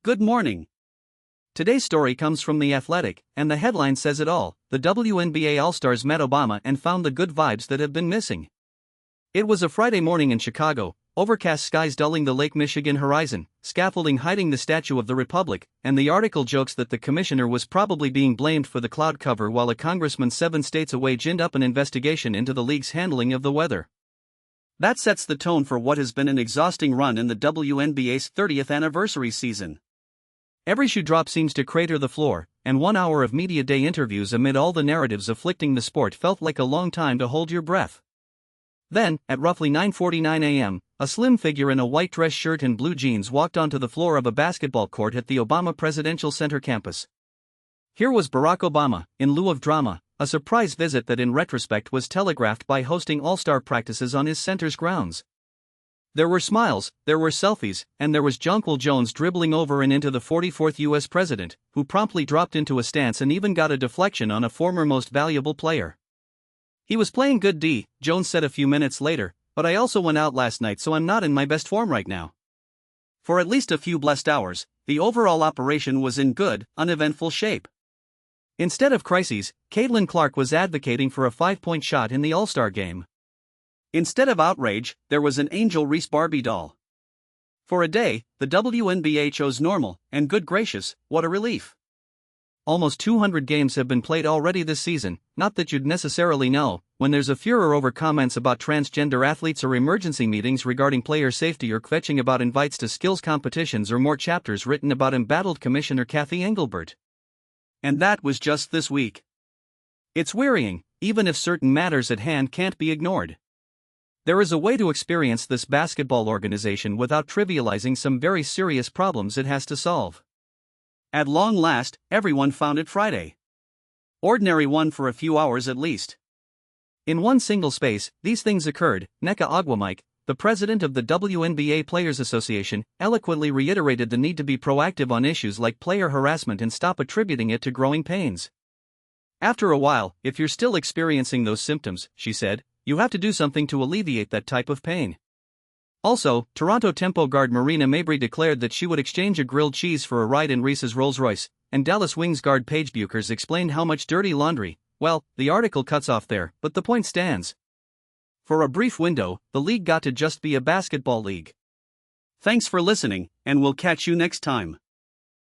Good morning. Today's story comes from The Athletic, and the headline says it all. The WNBA All-Stars met Obama and found the good vibes that have been missing. It was a Friday morning in Chicago, overcast skies dulling the Lake Michigan horizon, scaffolding hiding the Statue of the Republic, and the article jokes that the commissioner was probably being blamed for the cloud cover while a congressman 7 states away ginned up an investigation into the league's handling of the weather. That sets the tone for what has been an exhausting run in the WNBA's 30th anniversary season. Every shoe drop seems to crater the floor, and 1 hour of media day interviews amid all the narratives afflicting the sport felt like a long time to hold your breath. Then, at roughly 9:49 a.m., a slim figure in a white dress shirt and blue jeans walked onto the floor of a basketball court at the Obama Presidential Center campus. Here was Barack Obama, in lieu of drama, a surprise visit that in retrospect was telegraphed by hosting all-star practices on his center's grounds. There were smiles, there were selfies, and there was Jonquil Jones dribbling over and into the 44th U.S. president, who promptly dropped into a stance and even got a deflection on a former most valuable player. "He was playing good D," Jones said a few minutes later, "but I also went out last night, so I'm not in my best form right now." For at least a few blessed hours, the overall operation was in good, uneventful shape. Instead of crises, Caitlin Clark was advocating for a 5-point shot in the All-Star game. Instead of outrage, there was an Angel Reese Barbie doll. For a day, the WNBA chose normal, and good gracious, what a relief. Almost 200 games have been played already this season, not that you'd necessarily know, when there's a furor over comments about transgender athletes or emergency meetings regarding player safety or kvetching about invites to skills competitions or more chapters written about embattled Commissioner Kathy Engelbert. And that was just this week. It's wearying, even if certain matters at hand can't be ignored. There is a way to experience this basketball organization without trivializing some very serious problems it has to solve. At long last, everyone found it Friday. Ordinary one for a few hours at least. In one single space, these things occurred. Nneka Ogwumike, the president of the WNBA Players Association, eloquently reiterated the need to be proactive on issues like player harassment and stop attributing it to growing pains. "After a while, if you're still experiencing those symptoms," she said, "you have to do something to alleviate that type of pain." Also, Toronto Tempo guard Marina Mabrey declared that she would exchange a grilled cheese for a ride in Reese's Rolls-Royce, and Dallas Wings guard Paige Buchers explained how much dirty laundry. Well, the article cuts off there, but the point stands. For a brief window, the league got to just be a basketball league. Thanks for listening, and we'll catch you next time.